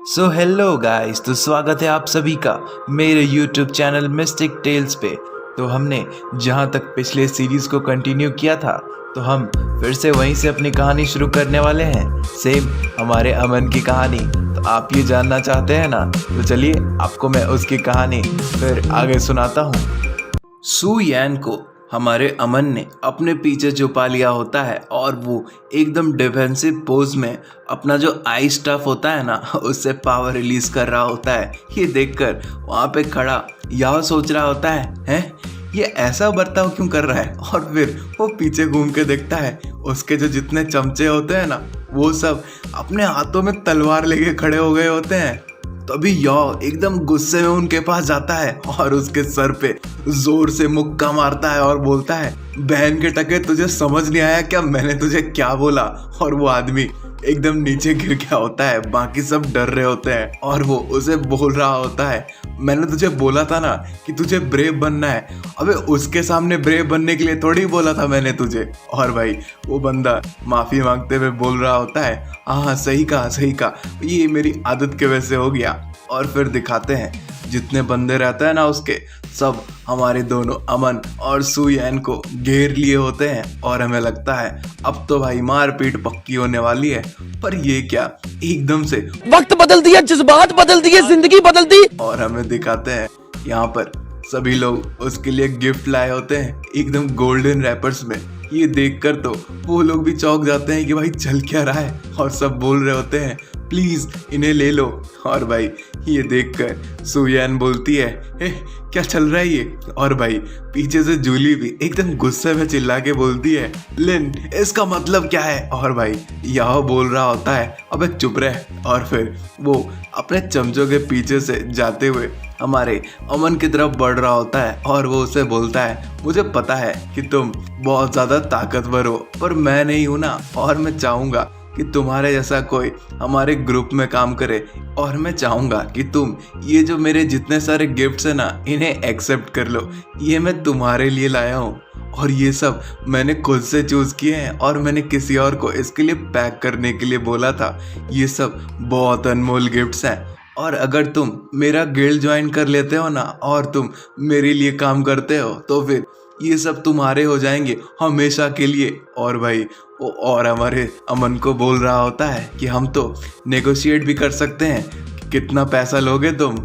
So hello guys, तो स्वागत है आप सभी का मेरे यूट्यूब चैनल मिस्टिक टेल्स पे। तो हमने जहाँ तक पिछले सीरीज को कंटिन्यू किया था, तो हम फिर से वहीं से अपनी कहानी शुरू करने वाले हैं, सेम हमारे अमन की कहानी। तो आप ये जानना चाहते हैं ना, तो चलिए आपको मैं उसकी कहानी फिर आगे सुनाता हूँ। सू यान को हमारे अमन ने अपने पीछे छुपा लिया होता है और वो एकदम डिफेंसिव पोज में अपना जो आई स्टफ होता है ना, उससे पावर रिलीज कर रहा होता है। ये देखकर वहाँ पे खड़ा याओ सोच रहा होता है, हैं ये ऐसा बर्ताव क्यों कर रहा है। और फिर वो पीछे घूम के देखता है, उसके जो जितने चमचे होते हैं ना, वो सब अपने हाथों में तलवार लेके खड़े हो गए होते हैं। तभी याओ एकदम गुस्से में उनके पास जाता है और उसके सर पे जोर से मुक्का मारता है और बोलता है, बहन के टके तुझे समझ नहीं आया क्या मैंने तुझे क्या बोला। और वो आदमी एकदम नीचे गिर गया होता है, बाकी सब डर रहे होते हैं और वो उसे बोल रहा होता है, मैंने तुझे बोला था ना कि तुझे ब्रेव बनना है। अबे उसके सामने ब्रेव बनने के लिए थोड़ी बोला था मैंने तुझे। और भाई वो बंदा माफी मांगते हुए बोल रहा होता है, हाँ सही कहा, ये मेरी आदत के वजह से हो गया। और फिर दिखाते हैं जितने बंदे रहते हैं ना उसके, सब हमारे दोनों अमन और सू यान को घेर लिए होते हैं और हमें लगता है अब तो भाई मारपीट पक्की होने वाली है। पर ये क्या, एकदम से वक्त बदल दिया, जज्बात बदल दिए, जिंदगी बदल दी। और हमें दिखाते हैं यहाँ पर सभी लोग उसके लिए गिफ्ट लाए होते हैं एकदम गोल्डन रैपर्स में। ये देखकर तो वो लोग भी चौंक जाते हैं कि भाई चल क्या रहा है, और सब बोल रहे होते हैं प्लीज इन्हें ले लो। और भाई ये देखकर सू यान बोलती है, क्या चल रहा है ये। और भाई पीछे से जूली भी एकदम गुस्से में चिल्ला के बोलती है, लिन इसका मतलब क्या है। और भाई याओ बोल रहा होता है, अबे चुप रहे। और फिर वो अपने चमचों के पीछे से जाते हुए हमारे अमन की तरफ बढ़ रहा होता है और वो उसे बोलता है, मुझे पता है कि तुम बहुत ज्यादा ताकतवर हो, पर मैं नहीं हूं ना, और मैं चाहूंगा कि तुम्हारे जैसा कोई हमारे ग्रुप में काम करे। और मैं चाहूंगा कि तुम ये जो मेरे जितने सारे गिफ्ट्स है ना, इन्हें एक्सेप्ट कर लो। ये मैं तुम्हारे लिए लाया हूँ और ये सब मैंने खुद से चूज किए हैं और मैंने किसी और को इसके लिए पैक करने के लिए बोला था। ये सब बहुत अनमोल गिफ्ट्स हैं और अगर तुम मेरा गिल्ड ज्वाइन कर लेते हो ना और तुम मेरे लिए काम करते हो, तो फिर ये सब तुम्हारे हो जाएंगे हमेशा के लिए। और भाई वो और हमारे अमन को बोल रहा होता है कि हम तो नेगोशिएट भी कर सकते हैं कि कितना पैसा लोगे तुम,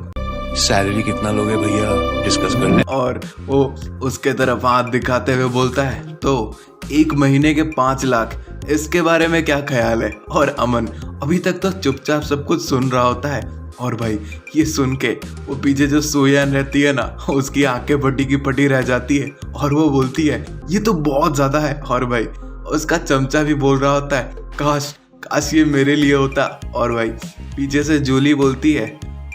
सैलरी कितना लोगे भैया, डिस्कस करने। और वो उसके तरफ हाथ दिखाते हुए बोलता है, तो 1 महीने के 5 लाख, इसके बारे में क्या ख्याल है। और अमन अभी तक तो चुपचाप सब कुछ सुन रहा होता है। और भाई ये सुन के वो पीछे जो सू यान रहती है ना, उसकी आंखें फटी की फटी रह जाती है और वो बोलती है, ये तो बहुत ज्यादा है। और भाई उसका चमचा भी बोल रहा होता है, काश ये मेरे लिए होता। और भाई पीछे से जूली बोलती है,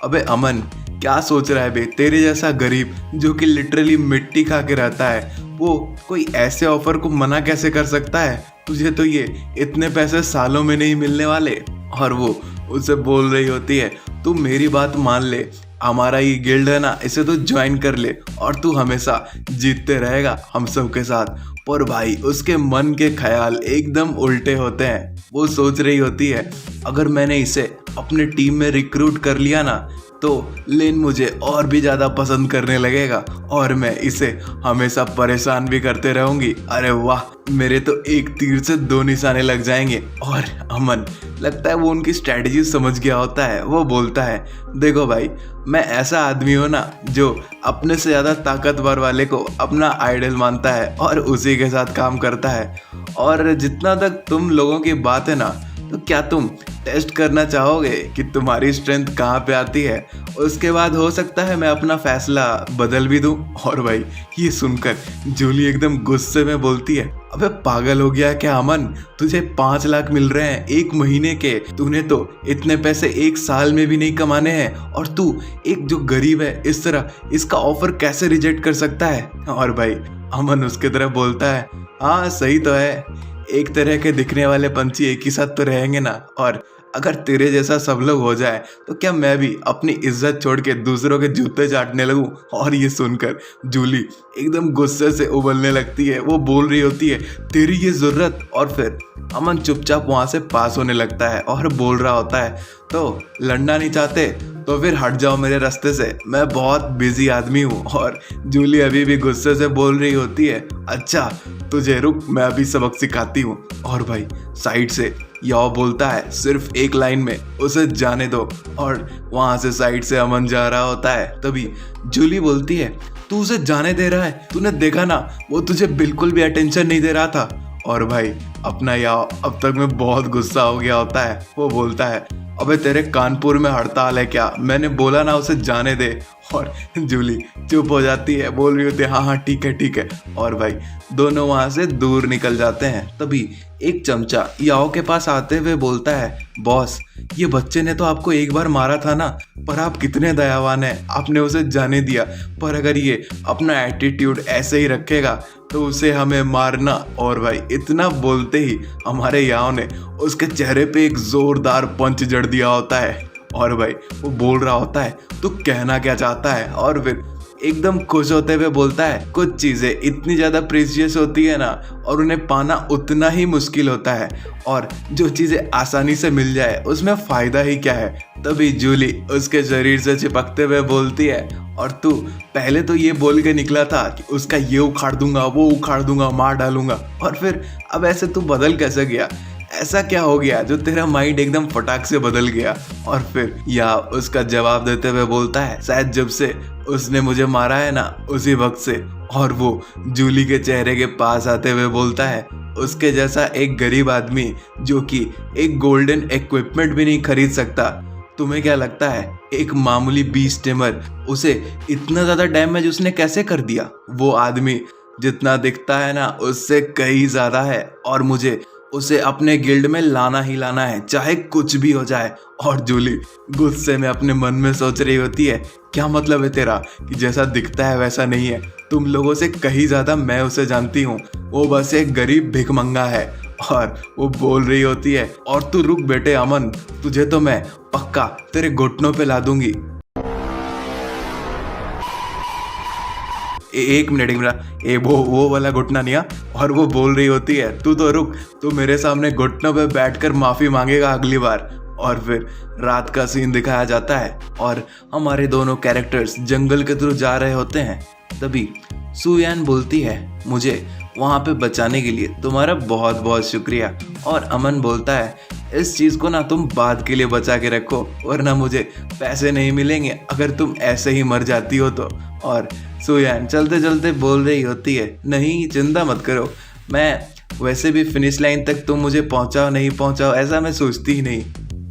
अबे अमन क्या सोच रहा है बे, तेरे जैसा गरीब जो कि लिटरली मिट्टी खा के रहता है, वो कोई ऐसे ऑफर को मना कैसे कर सकता है। तुझे तो ये इतने पैसे सालों में नहीं मिलने वाले। और वो उसे बोल रही होती है, तू मेरी बात मान ले, हमारा ये गिल्ड है ना, इसे तो ज्वाइन कर ले और तू हमेशा जीतते रहेगा हम सब के साथ। पर भाई उसके मन के ख्याल एकदम उल्टे होते हैं। वो सोच रही होती है, अगर मैंने इसे अपने टीम में रिक्रूट कर लिया ना, तो लिन मुझे और भी ज़्यादा पसंद करने लगेगा और मैं इसे हमेशा परेशान भी करते रहूंगी। अरे वाह, मेरे तो एक तीर से 2 निशाने लग जाएंगे। और अमन लगता है वो उनकी स्ट्रैटेजी समझ गया होता है। वो बोलता है, देखो भाई मैं ऐसा आदमी हूँ ना जो अपने से ज़्यादा ताकतवर वाले को अपना आइडल मानता है और उसी के साथ काम करता है। और जितना तक तुम लोगों की बात है ना, तो क्या तुम टेस्ट करना चाहोगे कि तुम्हारी स्ट्रेंथ कहाँ पे आती है। उसके बाद हो सकता है मैं अपना फैसला बदल भी दूं। और भाई ये सुनकर जूली एकदम गुस्से में बोलती है, अबे पागल हो गया क्या अमन, तुझे 5 लाख मिल रहे हैं 1 महीने के, तूने तो इतने पैसे 1 साल में भी नहीं कमाने हैं और तू एक जो गरीब है इस तरह इसका ऑफर कैसे रिजेक्ट कर सकता है। और भाई अमन उसके तरफ बोलता है, हाँ सही तो है, एक तरह के दिखने वाले पंछी एक ही साथ तो रहेंगे ना, और अगर तेरे जैसा सब लोग हो जाए तो क्या मैं भी अपनी इज्जत छोड़ के दूसरों के जूते चाटने लगूं। और ये सुनकर जूली एकदम गुस्से से उबलने लगती है। वो बोल रही होती है तेरी ये जरूरत। और फिर अमन चुपचाप वहां से पास होने लगता है और बोल रहा होता है तो लड़ना नहीं चाहते तो फिर हट जाओ मेरे रास्ते से, मैं बहुत बिजी आदमी हूँ। और जूली अभी भी गुस्से से बोल रही होती है अच्छा तुझे रुक, मैं अभी सबक सिखाती हूँ। और भाई साइड से याओ बोलता है सिर्फ एक लाइन में उसे जाने दो। और वहां से साइड से अमन जा रहा होता है। तभी जूली बोलती है तू उसे जाने दे रहा है, तूने देखा ना वो तुझे बिल्कुल भी अटेंशन नहीं दे रहा था। और भाई अपना याओ अब तक में बहुत गुस्सा हो गया होता है। वो बोलता है अबे तेरे कानपुर में हड़ताल है क्या, मैंने बोला ना उसे जाने दे। और जूली चुप हो जाती है, बोल रही होती है हाँ ठीक है ठीक है। और भाई दोनों वहां से दूर निकल जाते हैं। तभी एक चमचा याओ के पास आते हुए बोलता है बॉस ये बच्चे ने तो आपको एक बार मारा था ना, पर आप कितने दयावान हैं, आपने उसे जाने दिया। पर अगर ये अपना एटीट्यूड ऐसे ही रखेगा तो उसे हमें मारना। और भाई इतना बोलते ही हमारे याओ ने उसके चेहरे पे एक जोरदार पंच जड़ दिया होता है। और भाई वो बोल रहा होता है तू कहना क्या चाहता है। और फिर एकदम खुश होते हुए बोलता है कुछ चीजें इतनी ज्यादा प्रीशियस होती है ना और उन्हें पाना उतना ही मुश्किल होता है, और जो चीजें आसानी से मिल जाए उसमें फायदा ही क्या है। तभी जूली उसके शरीर से चिपकते हुए बोलती है और तू पहले तो ये बोल के निकला था कि उसका ये उखाड़ दूंगा वो उखाड़ दूंगा मार डालूंगा, और फिर अब ऐसे तू बदल कैसे गया, ऐसा क्या हो गया जो तेरा माइंड एकदम फटाक से बदल गया। और फिर या उसका जवाब देते हुए बोलता है शायद जब से उसने मुझे मारा है ना उसी वक्त से। और वो जूली के चेहरे के पास आते हुए बोलता है उसके जैसा एक गरीब आदमी जो कि एक गोल्डन इक्विपमेंट भी नहीं खरीद सकता, तुम्हें क्या लगता है एक मामूली बी स्टेमर उसे इतना ज्यादा डैमेज उसने कैसे कर दिया। वो आदमी जितना दिखता है ना उससे कहीं ज्यादा है, और मुझे उसे अपने गिल्ड में लाना ही लाना है चाहे कुछ भी हो जाए। और जूली गुस्से में अपने मन में सोच रही होती है क्या मतलब है तेरा कि जैसा दिखता है वैसा नहीं है, तुम लोगों से कहीं ज्यादा मैं उसे जानती हूँ, वो बस एक गरीब भिखमंगा है। और वो बोल रही होती है और तू रुक बेटे अमन, तुझे तो मैं पक्का तेरे घुटनों पे ला दूंगी। एक मिनट वो वाला घुटना नहीं। और वो बोल रही होती है तू तो रुक, तू मेरे सामने घुटनों पे बैठकर माफी मांगेगा अगली बार। और फिर रात का सीन दिखाया जाता है और हमारे दोनों कैरेक्टर्स जंगल के थ्रू जा रहे होते हैं। तभी सुयान बोलती है मुझे वहाँ पे बचाने के लिए तुम्हारा बहुत बहुत शुक्रिया। और अमन बोलता है इस चीज़ को ना तुम बाद के लिए बचा के रखो, वरना मुझे पैसे नहीं मिलेंगे अगर तुम ऐसे ही मर जाती हो तो। और सुयान चलते चलते बोल रही होती है नहीं चिंता मत करो, मैं वैसे भी फिनिश लाइन तक तुम मुझे पहुंचाओ नहीं पहुंचाओ ऐसा मैं सोचती ही नहीं।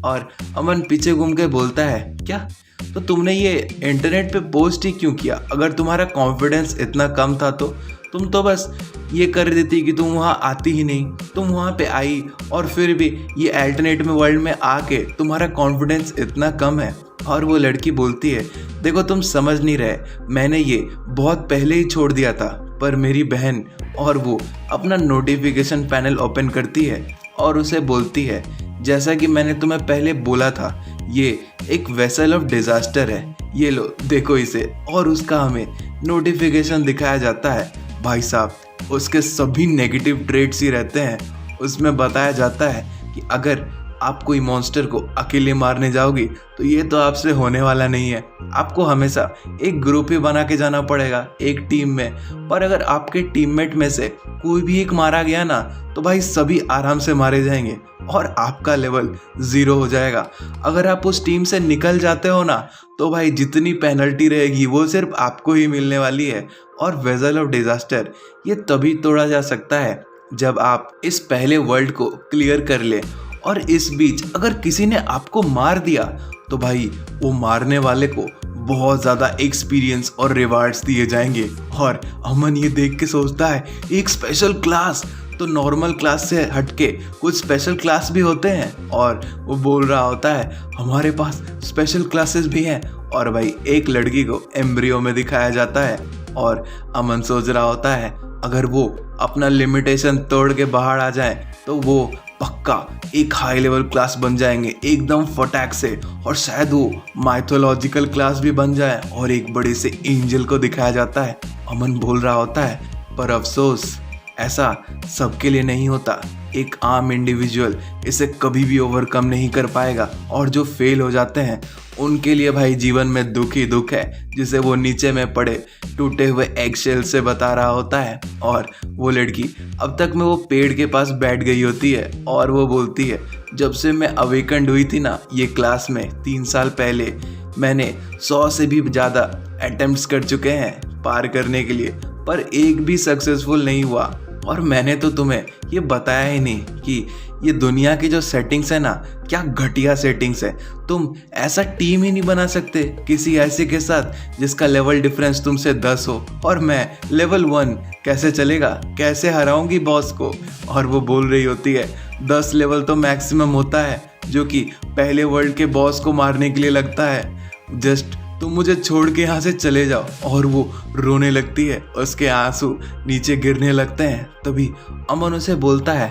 और अमन पीछे घूम के बोलता है क्या तो तुमने ये इंटरनेट पे पोस्ट ही क्यों किया, अगर तुम्हारा कॉन्फिडेंस इतना कम था तो तुम तो बस ये कर देती कि तुम वहाँ आती ही नहीं, तुम वहाँ पे आई और फिर भी ये अल्टरनेट में वर्ल्ड में आके तुम्हारा कॉन्फिडेंस इतना कम है। और वो लड़की बोलती है देखो तुम समझ नहीं रहे, मैंने ये बहुत पहले ही छोड़ दिया था, पर मेरी बहन। और वो अपना नोटिफिकेशन पैनल ओपन करती है और उसे बोलती है जैसा कि मैंने तुम्हें पहले बोला था ये एक वेसल ऑफ डिजास्टर है, ये लो देखो इसे। और उसका हमें नोटिफिकेशन दिखाया जाता है। भाई साहब उसके सभी नेगेटिव ट्रेट्स ही रहते हैं। उसमें बताया जाता है कि अगर आप कोई मॉन्स्टर को अकेले मारने जाओगी तो ये तो आपसे होने वाला नहीं है, आपको हमेशा एक ग्रुप ही बना के जाना पड़ेगा एक टीम में। पर अगर आपके टीममेट में से कोई भी एक मारा गया ना तो भाई सभी आराम से मारे जाएंगे और आपका लेवल 0 हो जाएगा। अगर आप उस टीम से निकल जाते हो ना तो भाई जितनी पेनल्टी रहेगी वो सिर्फ आपको ही मिलने वाली है। और वेसल ऑफ डिजास्टर ये तभी तोड़ा जा सकता है जब आप इस पहले वर्ल्ड को क्लियर कर ले, और इस बीच अगर किसी ने आपको मार दिया तो भाई वो मारने वाले को बहुत ज़्यादा एक्सपीरियंस और रिवार्ड्स दिए जाएंगे। और अमन ये देख के सोचता है एक स्पेशल क्लास, तो नॉर्मल क्लास से हटके कुछ स्पेशल क्लास भी होते हैं। और वो बोल रहा होता है हमारे पास स्पेशल क्लासेस भी हैं। और भाई एक लड़की को एम्ब्रियो में दिखाया जाता है और अमन सोच रहा होता है अगर वो अपना लिमिटेशन तोड़ के बाहर आ जाए तो वो पक्का एक हाई लेवल क्लास बन जाएंगे एकदम फटाक से, और शायद वो माइथोलॉजिकल क्लास भी बन जाए और एक बड़े से एंजल को दिखाया जाता है। अमन बोल रहा होता है, पर अफसोस ऐसा सबके लिए नहीं होता। एक आम इंडिविजुअल इसे कभी भी ओवरकम नहीं कर पाएगा, और जो फेल हो जाते हैं उनके लिए भाई जीवन में दुख ही दुख है, जिसे वो नीचे में पड़े टूटे हुए एगशेल से बता रहा होता है। और वो लड़की अब तक में वो पेड़ के पास बैठ गई होती है और वो बोलती है, जब से मैं अवेकन्ड हुई थी ना ये क्लास में 3 साल पहले, मैंने 100 से भी ज़्यादा अटेम्प्ट्स कर चुके हैं पार करने के लिए, पर एक भी सक्सेसफुल नहीं हुआ। और मैंने तो तुम्हें ये बताया ही नहीं कि ये दुनिया की जो सेटिंग्स है ना, क्या घटिया सेटिंग्स है। तुम ऐसा टीम ही नहीं बना सकते किसी ऐसे के साथ जिसका लेवल डिफरेंस तुमसे 10 हो, और मैं लेवल 1 कैसे चलेगा, कैसे हराऊंगी बॉस को। और वो बोल रही होती है 10 लेवल तो मैक्सिमम होता है, जो कि पहले वर्ल्ड के बॉस को मारने के लिए लगता है। जस्ट तुम मुझे छोड़ के यहाँ से चले जाओ। और वो रोने लगती है, उसके आंसू नीचे गिरने लगते हैं। तभी अमन उसे बोलता है,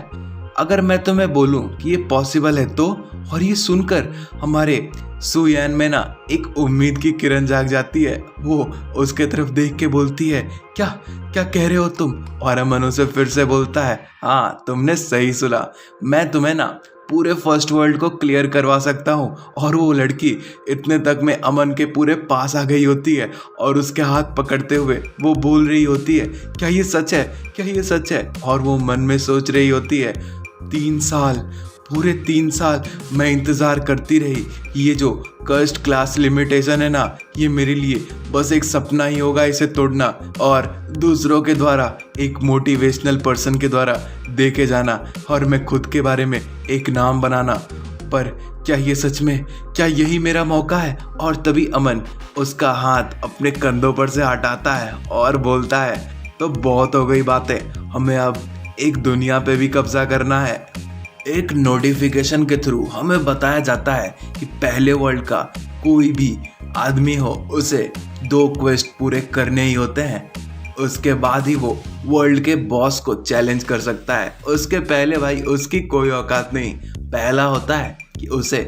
अगर मैं तुम्हें बोलूं कि ये पॉसिबल है तो। और ये सुनकर हमारे सुयैन में ना एक उम्मीद की किरण जाग जाती है। वो उसके तरफ देख के बोलती है, क्या क्या कह रहे हो तुम। और अमन उसे फिर से बोलता है, हाँ तुमने सही सुना, मैं तुम्हें ना पूरे फर्स्ट वर्ल्ड को क्लियर करवा सकता हूँ। और वो लड़की इतने तक में अमन के पूरे पास आ गई होती है और उसके हाथ पकड़ते हुए वो बोल रही होती है, क्या ये सच है, क्या ये सच है। और वो मन में सोच रही होती है, 3 साल, पूरे 3 साल मैं इंतज़ार करती रही। ये जो कर्स्ट क्लास लिमिटेशन है ना, ये मेरे लिए बस एक सपना ही होगा इसे तोड़ना, और दूसरों के द्वारा, एक मोटिवेशनल पर्सन के द्वारा देखे जाना, और मैं खुद के बारे में एक नाम बनाना। पर क्या ये सच में, क्या यही मेरा मौका है। और तभी अमन उसका हाथ अपने कंधों पर से हटाता है और बोलता है, तो बहुत हो गई बातें, हमें अब एक दुनिया पे भी कब्जा करना है। एक नोटिफिकेशन के थ्रू हमें बताया जाता है कि पहले वर्ल्ड का कोई भी आदमी हो, उसे 2 क्वेस्ट पूरे करने ही होते हैं। उसके बाद ही वो वर्ल्ड के बॉस को चैलेंज कर सकता है। उसके पहले भाई उसकी कोई औकात नहीं। पहला होता है कि उसे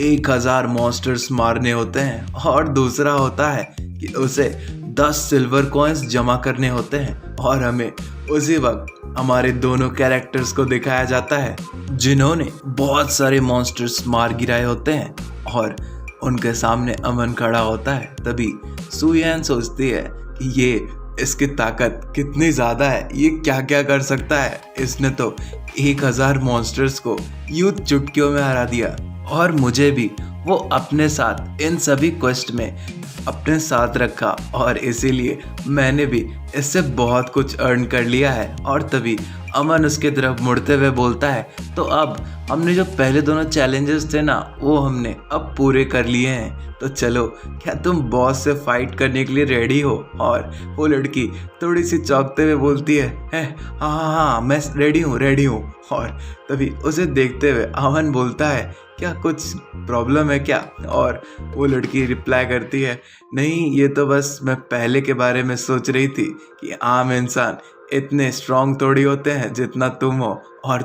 1000 मॉन्स्टर्स मारने होते हैं, और दूसरा होता है कि उसे 10 सिल्वर कॉइन्स जमा करने होते हैं। और हमें उसी वक्त हमारे दोनों कैरेक्टर्स को दिखाया जाता है जिन्होंने बहुत सारे मॉन्स्टर्स मार गिराए होते हैं, और उनके सामने अमन खड़ा होता है। तभी सुयैन सोचती है कि ये इसकी ताकत कितनी ज़्यादा है, ये क्या क्या कर सकता है। इसने तो 1000 मॉन्स्टर्स को यूं चुटकियों में हरा दिया, और मुझे भी वो अपने साथ इन सभी क्वेस्ट में अपने साथ रखा, और इसीलिए मैंने भी इससे बहुत कुछ अर्न कर लिया है। और तभी अमन उसके तरफ मुड़ते हुए बोलता है, तो अब हमने जो पहले दोनों चैलेंजेस थे ना, वो हमने अब पूरे कर लिए हैं, तो चलो क्या तुम बॉस से फाइट करने के लिए रेडी हो। और वो लड़की थोड़ी सी चौंकते हुए बोलती है, हाँ हाँ हाँ मैं रेडी हूँ। और तभी उसे देखते हुए अमन बोलता है, क्या कुछ प्रॉब्लम है क्या। और वो लड़की रिप्लाई करती है, नहीं ये तो बस मैं पहले के बारे में सोच रही थी कि आम इंसान इतने स्ट्रांग थोड़ी होते हैं जितना तुम हो, और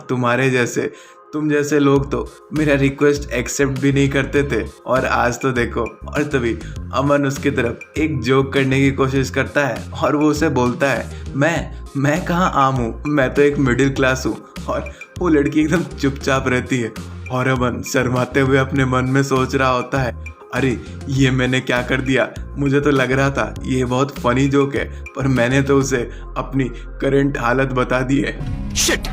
तुम जैसे लोग तो मेरा रिक्वेस्ट एक्सेप्ट भी नहीं करते थे, और आज तो देखो। और तभी अमन उसकी तरफ एक जोक करने की कोशिश करता है, और वो उसे बोलता है, मैं कहाँ आम हूँ, मैं तो एक मिडिल क्लास हूँ। और वो लड़की एकदम चुपचाप रहती है, और अमन शर्माते हुए अपने मन में सोच रहा होता है, अरे ये मैंने क्या कर दिया। मुझे तो लग रहा था ये बहुत फनी जोक है, पर मैंने तो उसे अपनी करंट हालत बता दी है। शिट।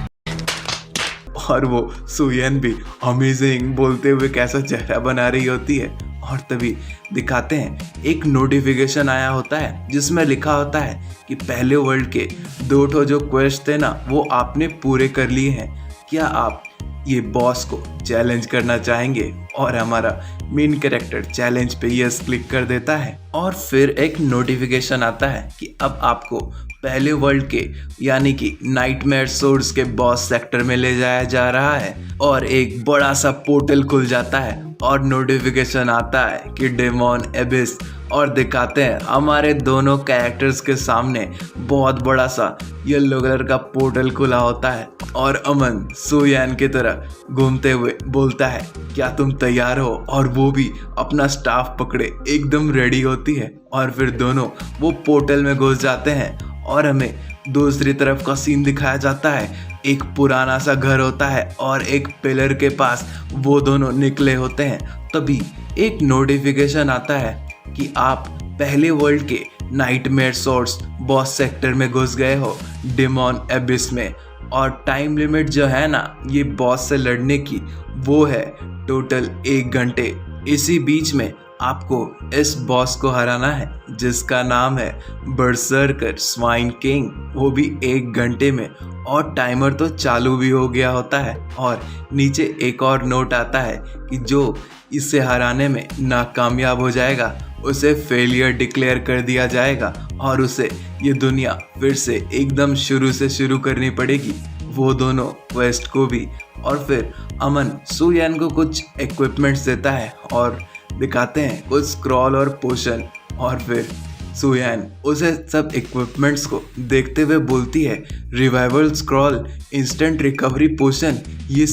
और वो सुयैन भी अमेजिंग बोलते हुए कैसा चेहरा बना रही होती है। और तभी दिखाते हैं एक नोटिफिकेशन आया होता है जिसमें लिखा होता है कि पहले वर्ल्ड के 2 जो क्वेस्ट थे ना, वो आपने पूरे कर लिए हैं। क्या आप ये बॉस को चैलेंज करना चाहेंगे। और हमारा मेन कैरेक्टर चैलेंज पे यस क्लिक कर देता है और फिर एक नोटिफिकेशन आता है कि अब आपको पहले वर्ल्ड के यानी कि नाइटमेयर सोर्स के बॉस सेक्टर में ले जाया जा रहा है और एक बड़ा सा पोर्टल खुल जाता है और नोटिफिकेशन आता है कि डेमन एबिस और दिखाते हैं हमारे दोनों कैरेक्टर्स के सामने बहुत बड़ा सा येलो कलर का पोर्टल खुला होता है और अमन सुयान की तरह घूमते हुए बोलता है क्या तुम तैयार हो, और वो भी अपना स्टाफ पकड़े एकदम रेडी होती है और फिर दोनों वो पोर्टल में घुस जाते हैं और हमें दूसरी तरफ का सीन दिखाया जाता है। एक पुराना सा घर होता है और एक पिलर के पास वो दोनों निकले होते हैं। तभी एक नोटिफिकेशन आता है कि आप पहले वर्ल्ड के नाइटमेयर सोर्स बॉस सेक्टर में घुस गए हो डेमन एबिस में, और टाइम लिमिट जो है ना ये बॉस से लड़ने की वो है टोटल 1 घंटे। इसी बीच में आपको इस बॉस को हराना है जिसका नाम है बर्सर्कर स्वाइन किंग, वो भी 1 घंटे में, और टाइमर तो चालू भी हो गया होता है। और नीचे एक और नोट आता है कि जो इसे हराने में नाकामयाब हो जाएगा उसे फेलियर डिक्लेयर कर दिया जाएगा और उसे ये दुनिया फिर से एकदम शुरू से शुरू करनी पड़ेगी। वो दोनों क्वेस्ट को भी, और फिर अमन सुयान को कुछ इक्विपमेंट्स देता है और दिखाते हैं कुछ स्क्रॉल और पोशन, और फिर सुयान उसे सब इक्विपमेंट्स को देखते हुए बोलती है रिवाइवल स्क्रॉल, इंस्टेंट रिकवरी पोशन, ये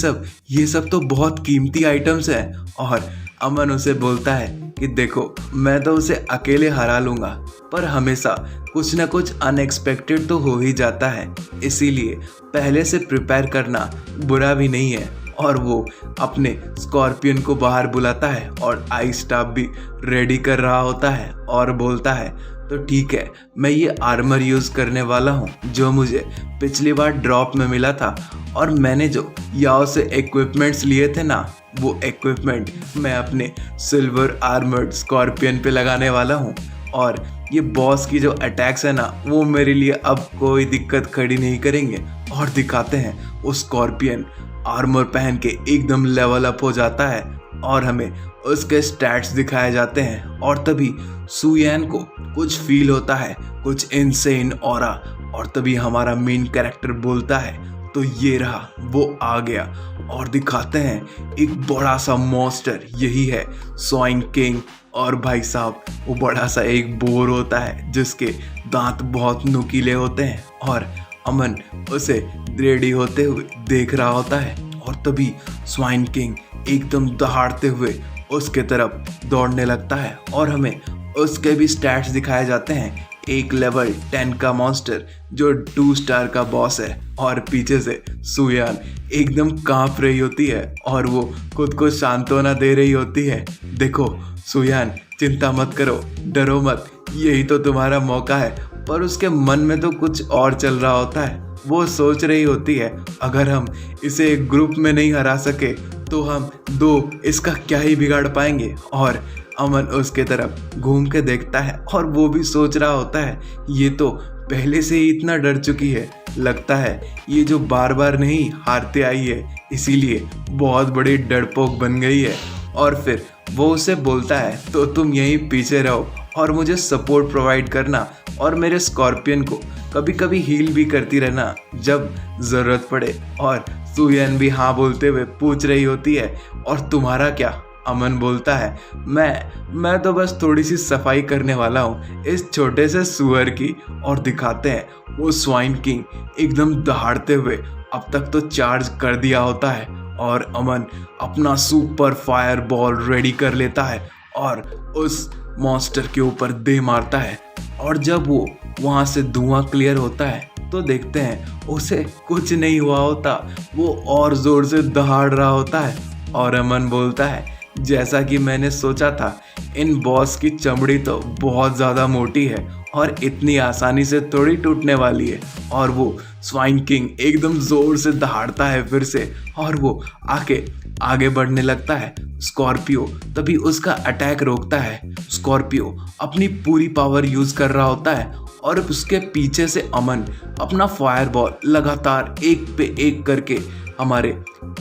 सब तो बहुत कीमती आइटम्स हैं। और अमन उसे बोलता है कि देखो मैं तो उसे अकेले हरा लूँगा, पर हमेशा कुछ ना कुछ अनएक्सपेक्टेड तो हो ही जाता है, इसीलिए पहले से प्रिपेयर करना बुरा भी नहीं है। और वो अपने स्कॉर्पियन को बाहर बुलाता है और आइस स्टाफ भी रेडी कर रहा होता है और बोलता है तो ठीक है, मैं ये आर्मर यूज़ करने वाला हूँ जो मुझे पिछली बार ड्रॉप में मिला था, और मैंने जो याओ से इक्विपमेंट्स लिए थे ना वो इक्विपमेंट मैं अपने सिल्वर आर्मर्ड स्कॉर्पियन पे लगाने वाला हूँ, और ये बॉस की जो अटैक्स है ना वो मेरे लिए अब कोई दिक्कत खड़ी नहीं करेंगे। और दिखाते हैं वो स्कॉर्पियन आर्मर पहन के एकदम लेवल अप हो जाता है और हमें उसके स्टैट्स दिखाए जाते हैं। और तभी सुयान को कुछ फील होता है, कुछ इनसेन ऑरा, और तभी हमारा मेन कैरेक्टर बोलता है तो ये रहा, वो आ गया, और दिखाते हैं एक बड़ा सा मॉन्स्टर, यही है स्वाइन किंग। और भाई साहब वो बड़ा सा एक बोर होता है जिसके दांत बहुत नुकीले होते हैं, और अमन उसे रेडी होते हुए देख रहा होता है। और तभी स्वाइन किंग एकदम दहाड़ते हुए उसके तरफ दौड़ने लगता है और हमें उसके भी स्टैट्स दिखाए जाते हैं। एक लेवल 10 का मॉन्स्टर जो 2 स्टार का बॉस है, और पीछे से सुयान एकदम कांप रही होती है और वो खुद को सांत्वना दे रही होती है, देखो सुयान चिंता मत करो, डरो मत, यही तो तुम्हारा मौका है। पर उसके मन में तो कुछ और चल रहा होता है, वो सोच रही होती है अगर हम इसे एक ग्रुप में नहीं हरा सके तो हम 2 इसका क्या ही बिगाड़ पाएंगे। और अमन उसके तरफ घूम के देखता है और वो भी सोच रहा होता है ये तो पहले से ही इतना डर चुकी है, लगता है ये जो बार बार नहीं हारते आई है इसीलिए बहुत बड़ी डरपोक बन गई है। और फिर वो उसे बोलता है तो तुम यहीं पीछे रहो और मुझे सपोर्ट प्रोवाइड करना, और मेरे स्कॉर्पियन को कभी कभी हील भी करती रहना जब ज़रूरत पड़े। और सुयान भी हाँ बोलते हुए पूछ रही होती है और तुम्हारा क्या? अमन बोलता है मैं तो बस थोड़ी सी सफाई करने वाला हूँ इस छोटे से सुअर की। और दिखाते हैं वो स्वाइन किंग एकदम दहाड़ते हुए अब तक तो चार्ज कर दिया होता है, और अमन अपना सुपर फायर बॉल रेडी कर लेता है और उस मॉन्स्टर के ऊपर दे मारता है। और जब वो वहाँ से धुआं क्लियर होता है तो देखते हैं उसे कुछ नहीं हुआ होता, वो और ज़ोर से दहाड़ रहा होता है। और अमन बोलता है जैसा कि मैंने सोचा था, इन बॉस की चमड़ी तो बहुत ज़्यादा मोटी है और इतनी आसानी से थोड़ी टूटने वाली है। और वो स्वाइन किंग एकदम ज़ोर से दहाड़ता है फिर से, और वो आगे बढ़ने लगता है। स्कॉर्पियो तभी उसका अटैक रोकता है। स्कॉर्पियो अपनी पूरी पावर यूज़ कर रहा होता है और उसके पीछे से अमन अपना फायर बॉल लगातार एक पे एक करके हमारे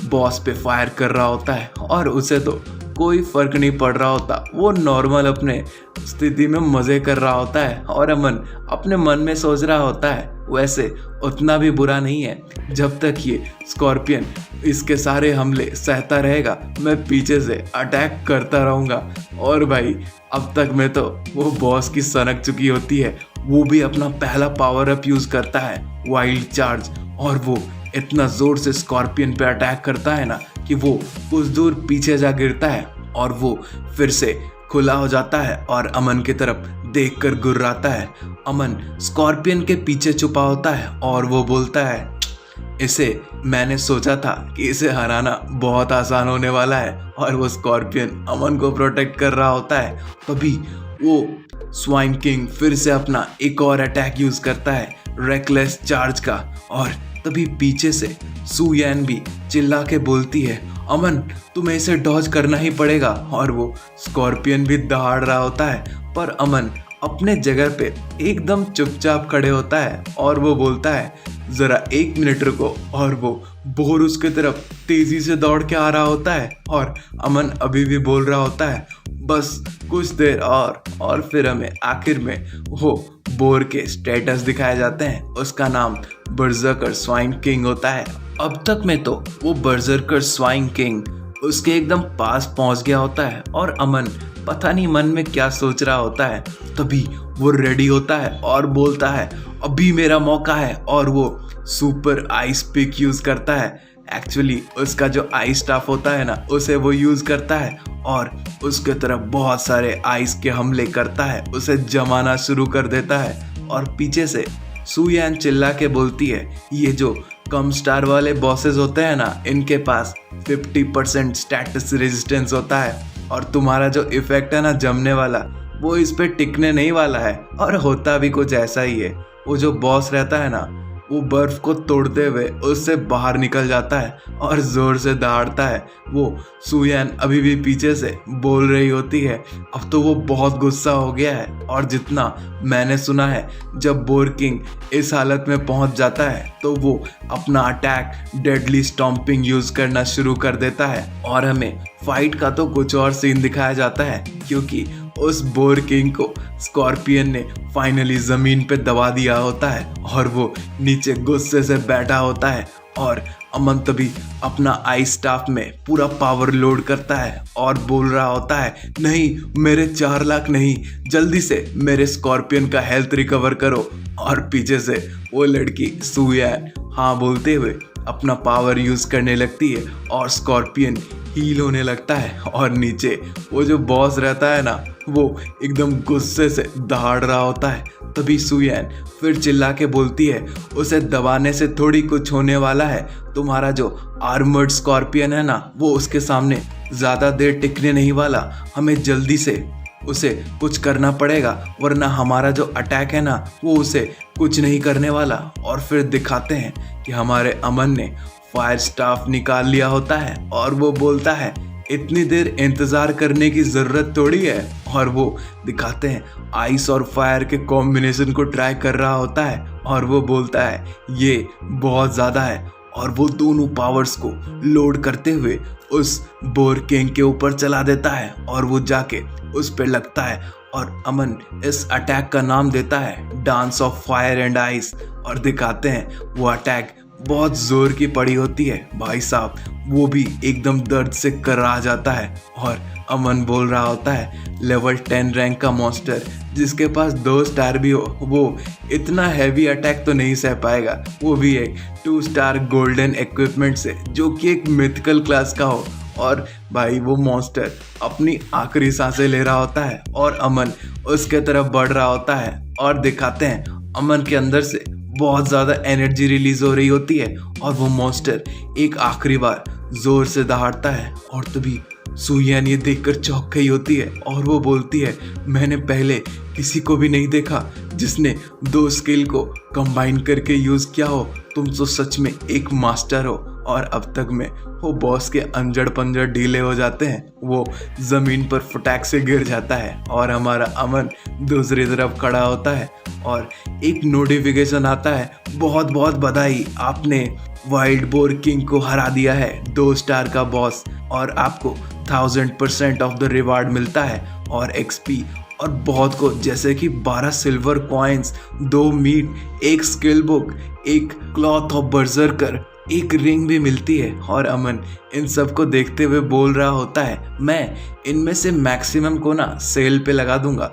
बॉस पे फायर कर रहा होता है, और उसे तो कोई फर्क नहीं पड़ रहा होता। वो नॉर्मल अपने स्थिति में मज़े कर रहा होता है और अमन अपने मन में सोच रहा होता है वैसे उतना भी बुरा नहीं है। जब तक ये स्कॉर्पियन इसके सारे हमले सहता रहेगा मैं पीछे से अटैक करता रहूँगा। और भाई अब तक में तो वो बॉस की सनक चुकी होती है। वो भी अपना पहला पावर अप यूज़ करता है वाइल्ड चार्ज, और वो इतना ज़ोर से स्कॉर्पियन पे अटैक करता है ना कि वो कुछ दूर पीछे जा गिरता है और वो फिर से खुला हो जाता है और अमन की तरफ देखकर गुर्राता है। अमन स्कॉर्पियन के पीछे छुपा होता है और वो बोलता है इसे मैंने सोचा था कि इसे हराना बहुत आसान होने वाला है। और वो स्कॉर्पियन अमन को प्रोटेक्ट कर रहा होता है। तभी वो स्वाइन किंग फिर से अपना एक और अटैक यूज करता है रेकलेस चार्ज का, और तभी पीछे से सू यान भी चिल्ला के बोलती है अमन तुम्हें इसे डॉज करना ही पड़ेगा। और वो स्कॉर्पियन भी दहाड़ रहा होता है, पर अमन अपने जगह पे एकदम चुपचाप खड़े होता है और वो बोलता है जरा 1 मिनट रुको। और वो बोर उसके तरफ तेजी से दौड़ के आ रहा होता है और अमन अभी भी बोल रहा होता है बस कुछ देर और फिर हमें आखिर में वो बोर के स्टेटस दिखाए जाते हैं। उसका नाम बर्जरकर स्वाइन किंग होता है। अब तक में तो वो बर्जरकर स्वाइन किंग उसके एकदम पास पहुंच गया होता है और अमन पता नहीं मन में क्या सोच रहा होता है। तभी वो रेडी होता है और बोलता है अभी मेरा मौका है, और वो सुपर आइस पिक यूज करता है। एक्चुअली उसका जो आइस स्टाफ होता है ना उसे वो यूज करता है और उसके तरफ बहुत सारे आइस के हमले करता है, उसे जमाना शुरू कर देता है। और पीछे से सू यान चिल्ला के बोलती है ये जो कम स्टार वाले बॉसेस होते हैं ना इनके पास 50% स्टेटस रेजिस्टेंस होता है, और तुम्हारा जो इफेक्ट है ना जमने वाला वो इस पे टिकने नहीं वाला है। और होता भी कुछ ऐसा ही है। वो जो बॉस रहता है ना वो बर्फ को तोड़ते हुए उससे बाहर निकल जाता है और जोर से दहाड़ता है। वो सू यान अभी भी पीछे से बोल रही होती है। अब तो वो बहुत गुस्सा हो गया है, और जितना मैंने सुना है जब बोर किंग इस हालत में पहुंच जाता है तो वो अपना अटैक डेडली स्टॉम्पिंग यूज करना शुरू कर देता है। और हमें फाइट का तो कुछ और सीन दिखाया जाता है क्योंकि उस बोर किंग को स्कॉर्पियन ने फाइनली जमीन पे दबा दिया होता है और वो नीचे गुस्से से बैठा होता है। और अमन तभी अपना आइस स्टाफ में पूरा पावर लोड करता है और बोल रहा होता है नहीं मेरे 4 लाख नहीं, जल्दी से मेरे स्कॉर्पियन का हेल्थ रिकवर करो। और पीछे से वो लड़की सू यान हाँ बोलते हुए अपना पावर यूज करने लगती है और स्कॉर्पियन हील होने लगता है। और नीचे वो जो बॉस रहता है ना वो एकदम गुस्से से दहाड़ रहा होता है। तभी सू यान फिर चिल्ला के बोलती है उसे दबाने से थोड़ी कुछ होने वाला है, तुम्हारा जो आर्मर्ड स्कॉर्पियन है ना वो उसके सामने ज़्यादा देर टिकने नहीं वाला, हमें जल्दी से उसे कुछ करना पड़ेगा वरना हमारा जो अटैक है ना वो उसे कुछ नहीं करने वाला। और फिर दिखाते हैं कि हमारे अमन ने फायर स्टाफ निकाल लिया होता है और वो बोलता है इतनी देर इंतज़ार करने की ज़रूरत थोड़ी है। और वो दिखाते हैं आइस और फायर के कॉम्बिनेशन को ट्राई कर रहा होता है और वो बोलता है ये बहुत ज़्यादा है, और वो दोनों पावर्स को लोड करते हुए उस बोर किंग के ऊपर चला देता है और वो जाके उस पे लगता है। और अमन इस अटैक का नाम देता है dance of fire and ice, और दिखाते हैं वो अटैक बहुत जोर की पड़ी होती है। भाई साहब वो भी एकदम दर्द से कर्रा जाता है और अमन बोल रहा होता है लेवल 10 रैंक का मॉन्स्टर जिसके पास 2 स्टार भी हो वो इतना हैवी अटैक तो नहीं सह पाएगा, वो भी एक 2 स्टार गोल्डन इक्विपमेंट से जो कि एक मिथिकल क्लास का हो। और भाई वो मॉन्स्टर अपनी आखिरी सांसें ले रहा होता है और अमन उसके तरफ बढ़ रहा होता है और दिखाते हैं अमन के अंदर से बहुत ज़्यादा एनर्जी रिलीज हो रही होती है और वो मॉन्स्टर एक आखिरी बार जोर से दहाड़ता है। और तभी सू यान ये देखकर चौंक गई होती है और वो बोलती है मैंने पहले किसी को भी नहीं देखा जिसने 2 स्किल को कंबाइन करके यूज़ किया हो, तुम तो सच में एक मास्टर हो। और अब तक में वो बॉस के अंजड़ पंजड़ ढीले हो जाते हैं, वो ज़मीन पर फटाक से गिर जाता है और हमारा अमन दूसरी तरफ खड़ा होता है और एक नोटिफिकेशन आता है बहुत बहुत बधाई, आपने वाइल्ड बोर किंग को हरा दिया है, 2 स्टार का बॉस, और आपको 1000% ऑफ द रिवार्ड मिलता है और XP और बहुत कुछ, जैसे कि 12 silver coins, 2 meat, 1 skill book, 1 cloth of berserker, 1 ring भी मिलती है। और अमन इन सब को देखते हुए बोल रहा होता है, मैं इनमें से मैक्सिमम को ना सेल पे लगा दूंगा।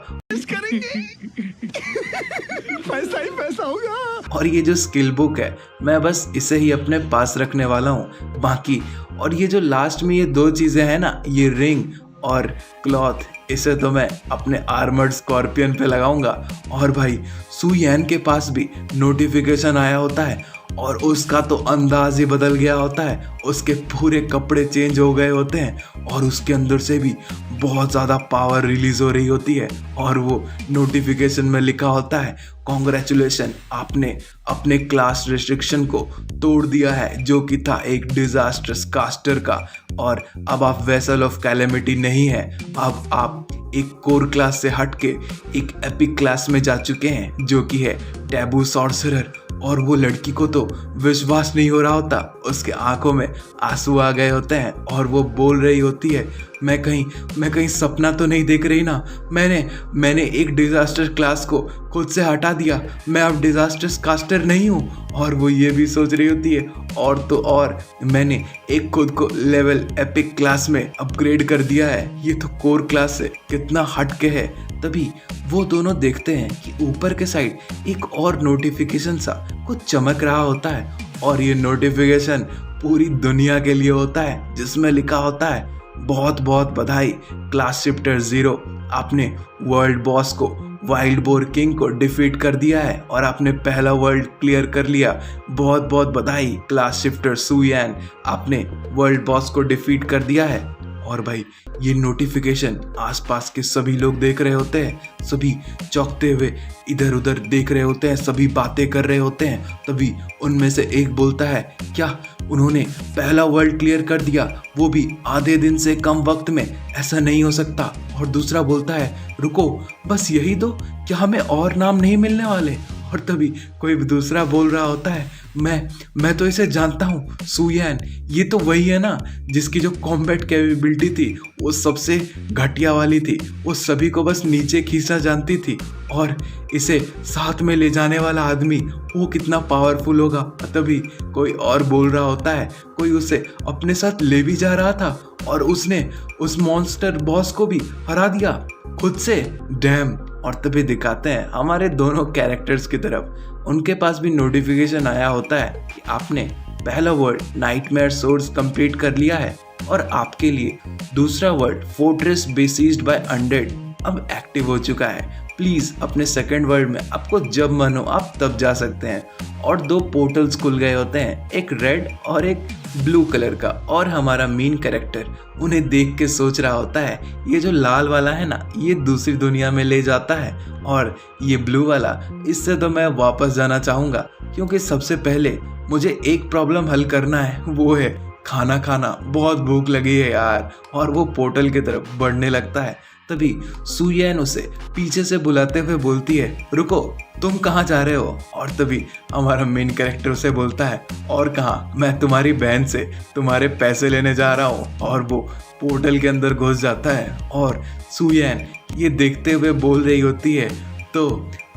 पैसा ही पैसा होगा। और ये जो स्किल बुक है मैं बस इसे ही अपने पास रखने वाला हूँ, बाकी और ये जो लास्ट में ये 2 चीज़ें हैं ना, ये रिंग और क्लॉथ, इसे तो मैं अपने आर्मर्ड स्कॉर्पियन पे लगाऊंगा। और भाई सू यैन के पास भी नोटिफिकेशन आया होता है और उसका तो अंदाज ही बदल गया होता है, उसके पूरे कपड़े चेंज हो गए होते हैं और उसके अंदर से भी बहुत ज़्यादा पावर रिलीज हो रही होती है। और वो नोटिफिकेशन में लिखा होता है, कॉन्ग्रेचुलेशन, आपने अपने क्लास रिस्ट्रिक्शन को तोड़ दिया है जो कि था एक डिजास्टर्स कास्टर का, और अब आप वेसल ऑफ कैलेमिटी नहीं है, अब आप एक कोर क्लास से हटके एक एपिक क्लास में जा चुके हैं जो कि है टैबू सॉर्सरर। और वो लड़की को तो विश्वास नहीं हो रहा होता, उसके आंखों में आंसू आ गए होते हैं और वो बोल रही होती है, मैं कहीं सपना तो नहीं देख रही ना, मैंने एक डिजास्टर क्लास को खुद से हटा दिया, मैं अब डिजास्टर्स कास्टर नहीं हूँ। और वो ये भी सोच रही होती है, और तो और मैंने एक खुद को लेवल एपिक क्लास में अपग्रेड कर दिया है, ये तो कोर क्लास से कितना हटके है। तभी वो दोनों देखते हैं कि ऊपर के साइड एक और नोटिफिकेशन सा कुछ चमक रहा होता है और ये नोटिफिकेशन पूरी दुनिया के लिए होता है, जिसमें लिखा होता है, बहुत बहुत बधाई क्लास शिफ्टर 0, आपने वर्ल्ड बॉस को वाइल्ड बोर किंग को डिफीट कर दिया है और आपने पहला वर्ल्ड क्लियर कर लिया, बहुत बहुत बधाई क्लास शिफ्टर सू यैन, आपने वर्ल्ड बॉस को डिफीट कर दिया है। और भाई ये नोटिफिकेशन आसपास के सभी लोग देख रहे होते हैं, सभी चौंकते हुए इधर उधर देख रहे होते हैं, सभी बातें कर रहे होते हैं। तभी उनमें से एक बोलता है, क्या उन्होंने पहला वर्ल्ड क्लियर कर दिया, वो भी आधे दिन से कम वक्त में, ऐसा नहीं हो सकता। और दूसरा बोलता है, रुको बस यही दो, क्या हमें और नाम नहीं मिलने वाले। और तभी कोई दूसरा बोल रहा होता है, मैं तो इसे जानता हूँ, सू यैन, ये तो वही है ना जिसकी जो कॉम्बैट कैपेबिलिटी थी वो सबसे घटिया वाली थी, वो सभी को बस नीचे खींचना जानती थी, और इसे साथ में ले जाने वाला आदमी वो कितना पावरफुल होगा। तभी कोई और बोल रहा होता है, कोई उसे अपने साथ ले भी जा रहा था और उसने उस मॉन्स्टर बॉस को भी हरा दिया खुद से, डैम। और तभी दिखाते हैं हमारे दोनों कैरेक्टर्स की तरफ, उनके पास भी नोटिफिकेशन आया होता है कि आपने पहला वर्ड नाइटमेयर सोर्स कंप्लीट कर लिया है और आपके लिए दूसरा वर्ड फोर्ट्रेस बेसिस्ड बाय अनडेड अब एक्टिव हो चुका है। प्लीज़ अपने सेकंड वर्ल्ड में आपको जब मन हो आप तब जा सकते हैं। और 2 पोर्टल्स खुल गए होते हैं, एक रेड और एक ब्लू कलर का। और हमारा मेन कैरेक्टर उन्हें देख के सोच रहा होता है, ये जो लाल वाला है ना, ये दूसरी दुनिया में ले जाता है, और ये ब्लू वाला, इससे तो मैं वापस जाना चाहूँगा, क्योंकि सबसे पहले मुझे एक प्रॉब्लम हल करना है, वो है खाना खाना, बहुत भूख लगी है यार। और वो पोर्टल की तरफ बढ़ने लगता है। तभी सू यैन उसे पीछे से बुलाते हुए बोलती है, रुको तुम कहाँ जा रहे हो। और तभी हमारा मेन कैरेक्टर उसे बोलता है, और कहाँ, मैं तुम्हारी बहन से तुम्हारे पैसे लेने जा रहा हूँ। और वो पोर्टल के अंदर घुस जाता है और सू यैन ये देखते हुए बोल रही होती है, तो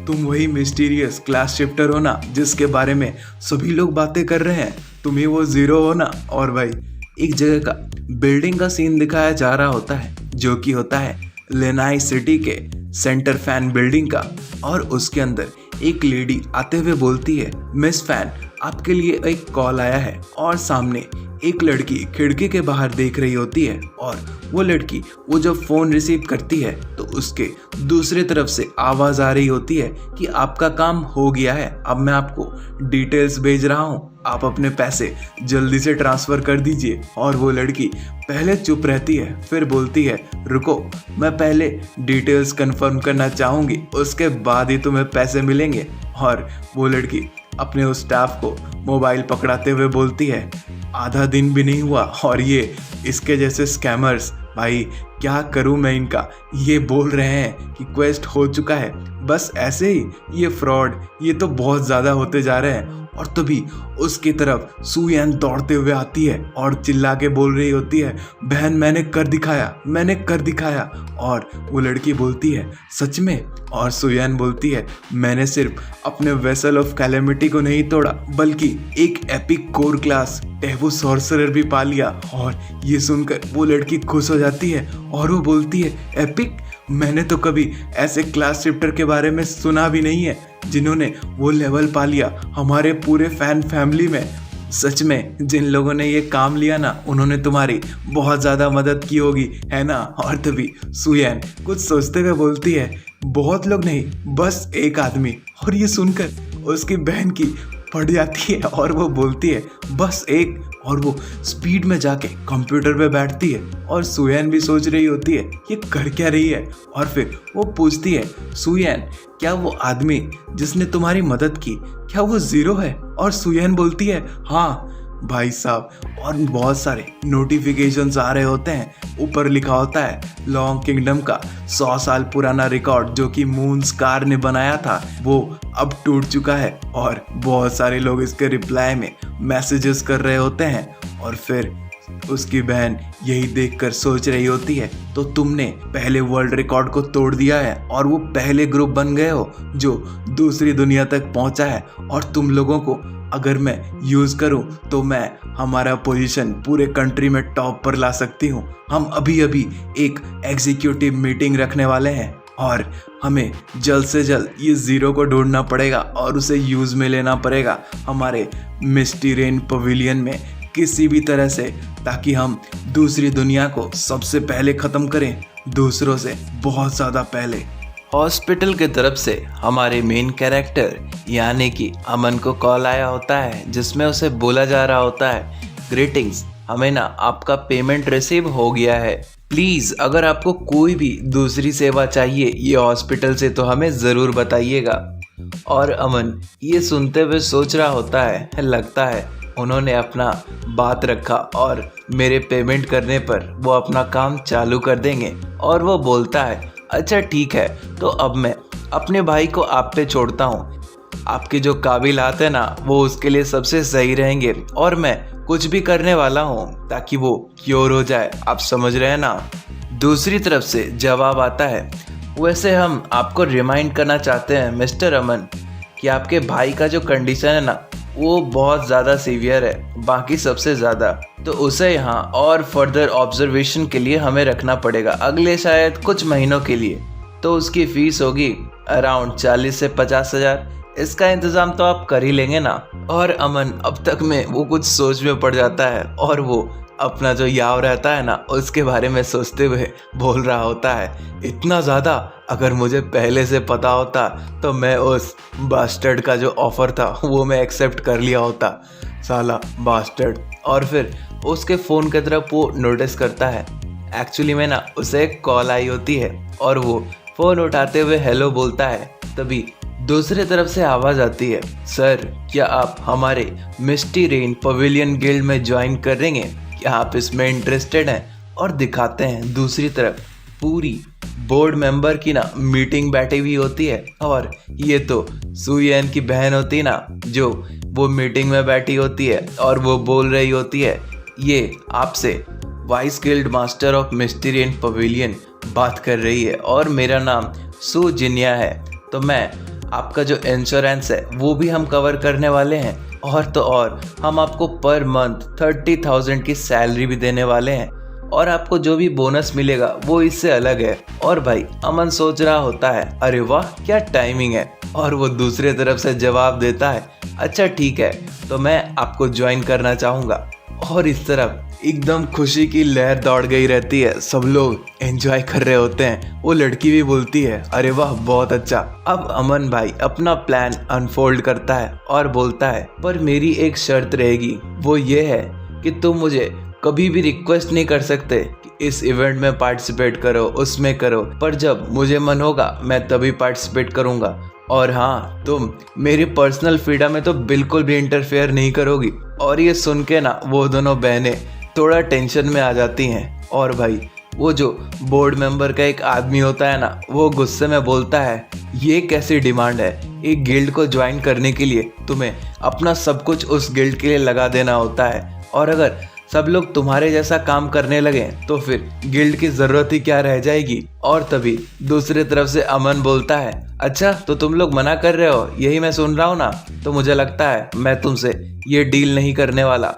तुम वही मिस्टीरियस क्लास शिफ्टर हो ना जिसके बारे में सभी लोग बातें कर रहे हैं, तुम ही वो 0 हो ना। और भाई एक जगह का बिल्डिंग का सीन दिखाया जा रहा होता है जो कि होता है लेनाई सिटी के सेंटर फैन बिल्डिंग का। और उसके अंदर एक लेडी आते हुए बोलती है, मिस फैन, आपके लिए एक कॉल आया है। और सामने एक लड़की खिड़की के बाहर देख रही होती है और वो लड़की वो जब फ़ोन रिसीव करती है तो उसके दूसरे तरफ से आवाज़ आ रही होती है कि आपका काम हो गया है, अब मैं आपको डिटेल्स भेज रहा हूँ, आप अपने पैसे जल्दी से ट्रांसफ़र कर दीजिए। और वो लड़की पहले चुप रहती है, फिर बोलती है, रुको मैं पहले डिटेल्स कंफर्म करना चाहूँगी, उसके बाद ही तुम्हें पैसे मिलेंगे। और वो लड़की अपने उस स्टाफ को मोबाइल पकड़ाते हुए बोलती है, आधा दिन भी नहीं हुआ और ये इसके जैसे स्कैमर्स भाई क्या करूं मैं इनका। ये बोल रहे हैं कि क्वेस्ट हो चुका है, बस ऐसे ही। ये फ्रॉड, ये तो बहुत ज़्यादा होते जा रहे हैं। और तभी उसकी तरफ सुयन दौड़ते हुए आती है और चिल्ला के बोल रही होती है, बहन मैंने कर दिखाया, मैंने कर दिखाया। और वो लड़की बोलती है, सच में? और सुयन बोलती है, मैंने सिर्फ अपने वेसल ऑफ कैलेमिटी को नहीं तोड़ा, बल्कि एक epic core class taboo sorcerer भी पा लिया। और ये सुनकर वो लड़की खुश हो जाती है और वो बोलती है, एपिक? मैंने तो कभी ऐसे क्लास शिफ्टर के बारे में सुना भी नहीं है जिन्होंने वो लेवल पा लिया हमारे पूरे फैन फैमिली में। सच में जिन लोगों ने ये काम लिया ना, उन्होंने तुम्हारी बहुत ज़्यादा मदद की होगी, है ना? और तभी सुयन कुछ सोचते हुए बोलती है, बहुत लोग नहीं, बस एक आदमी। और ये सुनकर उसकी बहन की फट जाती है और वो बोलती है, बस एक। और वो स्पीड में जाके कंप्यूटर पे बैठती है और सुयन भी सोच रही होती है ये कर क्या रही है। और फिर वो पूछती है, सुयन क्या वो आदमी जिसने तुम्हारी मदद की, क्या वो ज़ीरो है? और सुयन बोलती है, हाँ भाई साहब। और बहुत सारे नोटिफिकेशंस आ रहे होते हैं, ऊपर लिखा होता है लॉन्ग किंगडम का 100 साल पुराना रिकॉर्ड जो कि मून स्कार ने बनाया था, वो अब टूट चुका है। और बहुत सारे लोग इसके रिप्लाई में मैसेजेस कर रहे होते हैं। और फिर उसकी बहन यही देखकर सोच रही होती है, तो तुमने पहले वर्ल्ड रिकॉर्ड को तोड़ दिया है और वो पहले ग्रुप बन गए हो जो दूसरी दुनिया तक पहुंचा है। और तुम लोगों को अगर मैं यूज़ करूं तो मैं हमारा पोजीशन पूरे कंट्री में टॉप पर ला सकती हूं। हम अभी अभी एक एग्जीक्यूटिव मीटिंग रखने वाले हैं और हमें जल्द से जल्द ये ज़ीरो को ढूंढना पड़ेगा और उसे यूज़ में लेना पड़ेगा हमारे मिस्टी रेन पवेलियन में किसी भी तरह से, ताकि हम दूसरी दुनिया को सबसे पहले ख़त्म करें, दूसरों से बहुत ज़्यादा पहले। हॉस्पिटल की तरफ से हमारे मेन कैरेक्टर यानी कि अमन को कॉल आया होता है, जिसमें उसे बोला जा रहा होता है, ग्रीटिंग्स, हमें ना आपका पेमेंट रिसीव हो गया है। प्लीज़ अगर आपको कोई भी दूसरी सेवा चाहिए ये हॉस्पिटल से तो हमें ज़रूर बताइएगा। और अमन ये सुनते हुए सोच रहा होता है, लगता है उन्होंने अपना बात रखा और मेरे पेमेंट करने पर वो अपना काम चालू कर देंगे। और वो बोलता है, अच्छा ठीक है, तो अब मैं अपने भाई को आप पे छोड़ता हूँ। आपके जो काबिलात है ना वो उसके लिए सबसे सही रहेंगे और मैं कुछ भी करने वाला हूँ ताकि वो क्योर हो जाए, आप समझ रहे हैं ना। दूसरी तरफ से जवाब आता है, वैसे हम आपको रिमाइंड करना चाहते हैं मिस्टर अमन कि आपके भाई का जो कंडीशन है ना वो बहुत ज़्यादा सीवियर है, बाकी सबसे ज़्यादा, तो उसे यहाँ और फर्दर ऑब्जर्वेशन के लिए हमें रखना पड़ेगा अगले शायद कुछ महीनों के लिए। तो उसकी फ़ीस होगी अराउंड 40 से 50 हज़ार। इसका इंतज़ाम तो आप कर ही लेंगे ना। और अमन अब तक में वो कुछ सोच में पड़ जाता है और वो अपना जो याव रहता है ना उसके बारे में सोचते हुए बोल रहा होता है, इतना ज़्यादा, अगर मुझे पहले से पता होता तो मैं उस बास्टर्ड का जो ऑफ़र था वो मैं एक्सेप्ट कर लिया होता, साला बास्टर्ड। और फिर उसके फ़ोन की तरफ वो नोटिस करता है, एक्चुअली में ना उसे एक कॉल आई होती है और वो फ़ोन उठाते हुए हेलो बोलता है। तभी दूसरी तरफ से आवाज़ आती है, सर क्या आप हमारे मिस्टी रेन पवेलियन गिल्ड में ज्वाइन करेंगे, क्या आप इसमें इंटरेस्टेड हैं? और दिखाते हैं दूसरी तरफ पूरी बोर्ड मेंबर की ना मीटिंग बैठी हुई होती है और ये तो सुयन की बहन होती है ना जो वो मीटिंग में बैठी होती है और वो बोल रही होती है, ये आपसे vice guild master of Misty Rain Pavilion बात कर रही है और मेरा नाम सु जिनिया है। तो मैं आपका जो इंश्योरेंस है वो भी हम कवर करने वाले हैं और तो और हम आपको पर मंथ 30,000 की सैलरी भी देने वाले हैं और आपको जो भी बोनस मिलेगा वो इससे अलग है। और भाई अमन सोच रहा होता है, अरे वाह क्या टाइमिंग है। और वो दूसरे तरफ से जवाब देता है, अच्छा ठीक है, तो मैं आपको ज्वाइन करना चाहूँगा। और इस तरफ एकदम खुशी की लहर दौड़ गई रहती है, सब लोग एंजॉय कर रहे होते हैं। वो लड़की भी बोलती है, अरे वाह बहुत अच्छा। अब अमन भाई अपना प्लान अनफोल्ड करता है और बोलता है, पर मेरी एक शर्त रहेगी, वो ये है कि तुम मुझे कभी भी रिक्वेस्ट नहीं कर सकते कि इस इवेंट में पार्टिसिपेट करो, उसमें करो, पर जब मुझे मन होगा मैं तभी पार्टिसिपेट करूँगा। और हाँ, तुम मेरी पर्सनल फ्रीडम में तो बिल्कुल भी इंटरफेयर नहीं करोगी। और ये सुन के ना वो दोनों बहनें थोड़ा टेंशन में आ जाती हैं और भाई वो जो बोर्ड मेंबर का एक आदमी होता है ना, वो गुस्से में बोलता है, ये कैसी डिमांड है, एक गिल्ड को ज्वाइन करने के लिए तुम्हें अपना सब कुछ उस गिल्ड के लिए लगा देना होता है, और अगर सब लोग तुम्हारे जैसा काम करने लगे तो फिर गिल्ड की ज़रूरत ही क्या रह जाएगी। और तभी दूसरी तरफ से अमन बोलता है, अच्छा तो तुम लोग मना कर रहे हो, यही मैं सुन रहा हूँ ना, तो मुझे लगता है मैं तुमसे ये डील नहीं करने वाला।